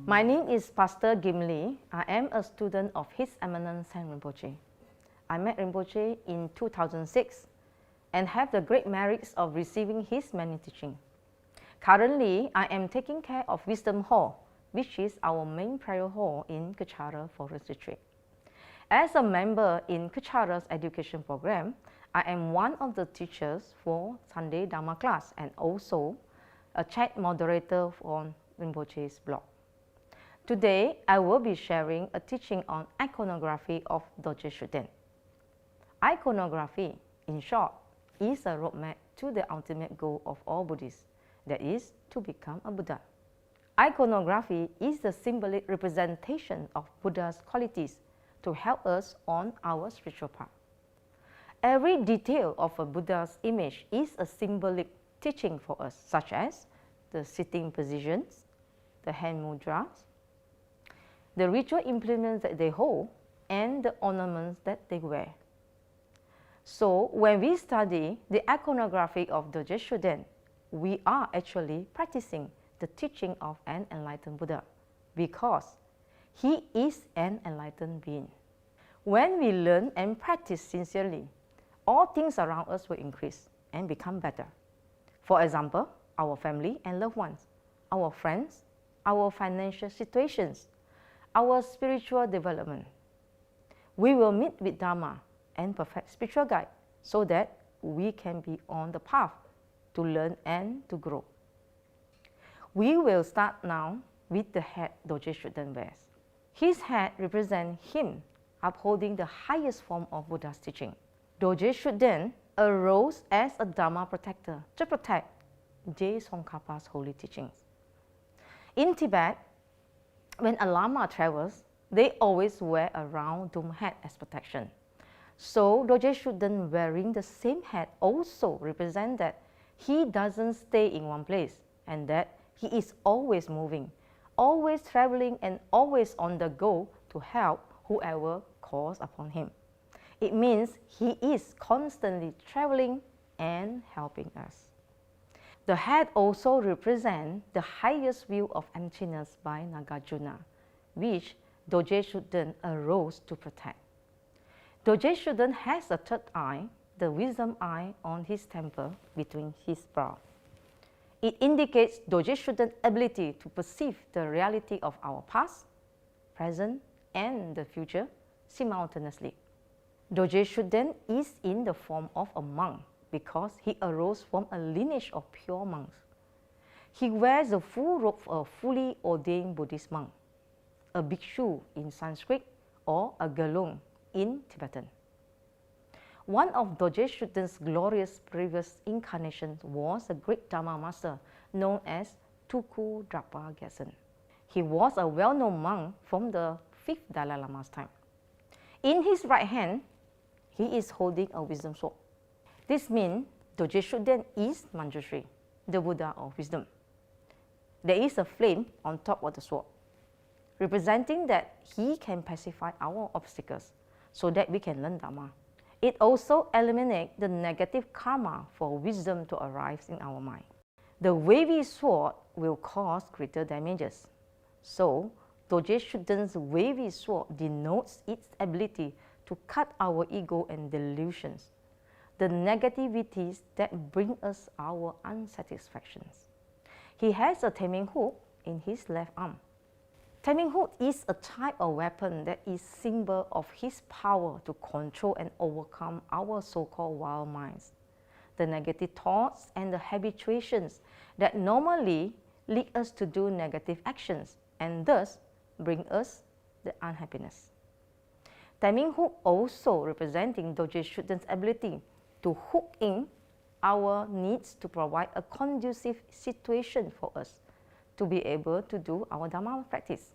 My name is Pastor Gimli. I am a student of His Eminence Saint Rinpoche. I met Rinpoche in 2006 and have the great merits of receiving his many teachings. Currently, I am taking care of Wisdom Hall, which is our main prayer hall in Kachara Forest Retreat. As a member in Kachara's education program, I am one of the teachers for Sunday Dharma class and also a chat moderator on Rinpoche's blog. Today, I will be sharing a teaching on iconography of Dorje Shugden. Iconography, in short, is a roadmap to the ultimate goal of all Buddhists, that is, to become a Buddha. Iconography is the symbolic representation of Buddha's qualities to help us on our spiritual path. Every detail of a Buddha's image is a symbolic teaching for us, such as the sitting positions, the hand mudras, the ritual implements that they hold, and the ornaments that they wear. So, when we study the iconography of Dorje Shugden, we are actually practicing the teaching of an enlightened Buddha, because he is an enlightened being. When we learn and practice sincerely, all things around us will increase and become better. For example, our family and loved ones, our friends, our financial situations, our spiritual development. We will meet with Dharma and perfect spiritual guide so that we can be on the path to learn and to grow. We will start now with the hat Dorje Shugden wears. His hat represents him upholding the highest form of Buddha's teaching. Dorje Shugden arose as a Dharma protector to protect Je Tsongkhapa's holy teachings. In Tibet, when a Lama travels, they always wear a round dome hat as protection. So Dorje Shugden wearing the same hat also represents that he doesn't stay in one place and that he is always moving, always traveling and always on the go to help whoever calls upon him. It means he is constantly traveling and helping us. The hat also represents the highest view of emptiness by Nagarjuna, which Dorje Shugden arose to protect. Dorje Shugden has a third eye, the wisdom eye, on his temple between his brow. It indicates Dorje Shugden's ability to perceive the reality of our past, present, and the future simultaneously. Dorje Shugden is in the form of a monk because he arose from a lineage of pure monks. He wears the full robe of a fully ordained Buddhist monk, a bhikshu in Sanskrit or a gelung in Tibetan. One of Dorje Shugden's glorious previous incarnations was a great Dharma master known as Tuku Drapa Gyatsen. He was a well-known monk from the 5th Dalai Lama's time. In his right hand, he is holding a wisdom sword. This means Dorje Shugden is Manjushri, the Buddha of wisdom. There is a flame on top of the sword, representing that he can pacify our obstacles so that we can learn Dharma. It also eliminates the negative karma for wisdom to arise in our mind. The wavy sword will cause greater damages. So, Dorje Shugden's wavy sword denotes its ability to cut our ego and delusions, the negativities that bring us our unsatisfactions. He has a taming hook in his left arm. Taming hook is a type of weapon that is symbol of his power to control and overcome our so-called wild minds, the negative thoughts and the habituations that normally lead us to do negative actions and thus bring us the unhappiness. Taming hook also representing Dorje Shugden's ability to hook in our needs to provide a conducive situation for us to be able to do our Dharma practice.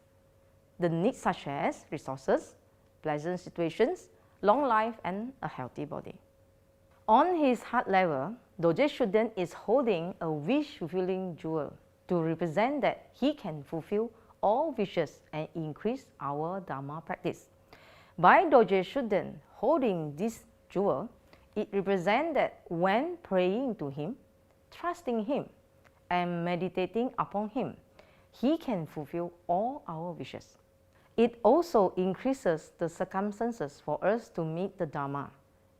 The needs such as resources, pleasant situations, long life, and a healthy body. On his heart level, Dorje Shugden is holding a wish-fulfilling jewel to represent that he can fulfill all wishes and increase our Dharma practice. By Dorje Shugden holding this jewel, it represents that when praying to him, trusting him, and meditating upon him, he can fulfill all our wishes. It also increases the circumstances for us to meet the Dharma,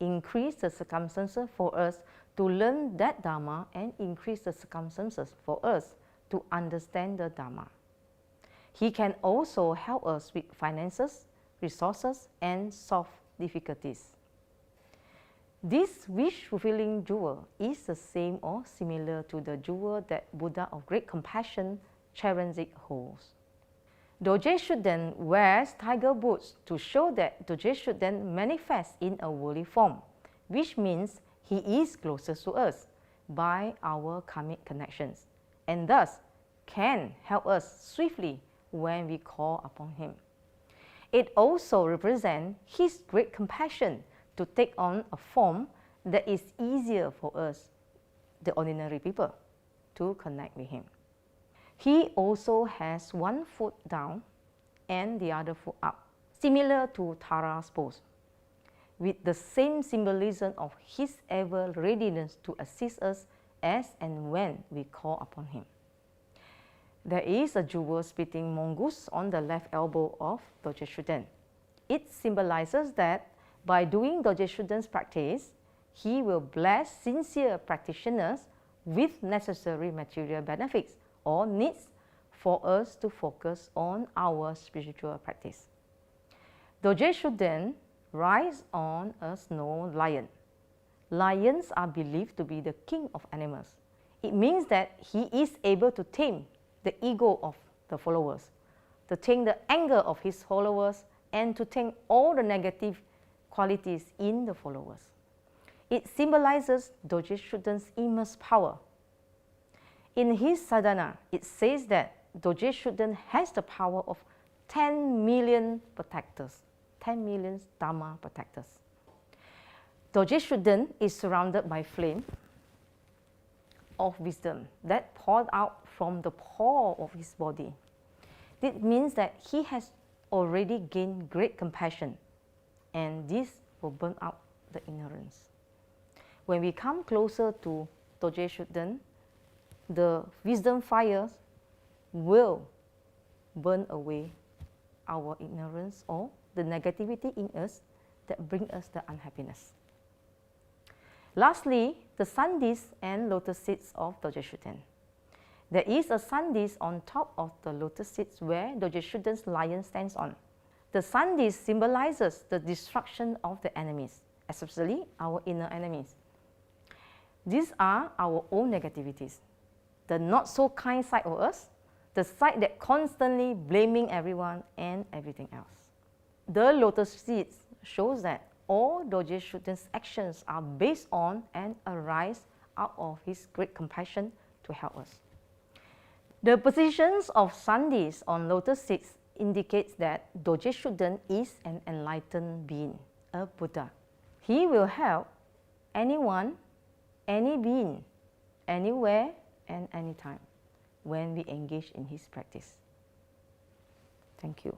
increase the circumstances for us to learn that Dharma, and increase the circumstances for us to understand the Dharma. He can also help us with finances, resources, and solve difficulties. This wish-fulfilling jewel is the same or similar to the jewel that Buddha of Great Compassion, Charanjit, holds. Dorje Shugden wears tiger boots to show that Dorje Shugden manifests in a worldly form, which means he is closest to us by our karmic connections, and thus can help us swiftly when we call upon him. It also represents his great compassion to take on a form that is easier for us, the ordinary people, to connect with him. He also has one foot down and the other foot up, similar to Tara's pose, with the same symbolism of his ever readiness to assist us as and when we call upon him. There is a jewel-spitting mongoose on the left elbow of Dorje Shugden. It symbolizes that by doing Dorje Shugden's practice, he will bless sincere practitioners with necessary material benefits or needs for us to focus on our spiritual practice. Dorje Shugden rides on a snow lion. Lions are believed to be the king of animals. It means that he is able to tame the ego of the followers, to tame the anger of his followers, and to tame all the negative qualities in the followers. It symbolizes Dorje Shugden's immense power. In his sadhana, it says that Dorje Shugden has the power of 10 million protectors, 10 million Dharma protectors. Dorje Shugden is surrounded by flame of wisdom that poured out from the pore of his body. This means that he has already gained great compassion, and this will burn out the ignorance. When we come closer to Dorje Shugden, the wisdom fires will burn away our ignorance or the negativity in us that bring us the unhappiness. Lastly, the sun disk and lotus seeds of Dorje Shugden. There is a sun disk on top of the lotus seeds where Dorje Shugden's lion stands on. The sun disk symbolizes the destruction of the enemies, especially our inner enemies. These are our own negativities, the not so kind side of us, the side that constantly blaming everyone and everything else. The lotus seeds shows that all Dorje Shugden's actions are based on and arise out of his great compassion to help us. The positions of sun disk on lotus seeds indicates that Dorje Shugden is an enlightened being, a Buddha. He will help anyone, any being, anywhere and anytime when we engage in his practice. Thank you.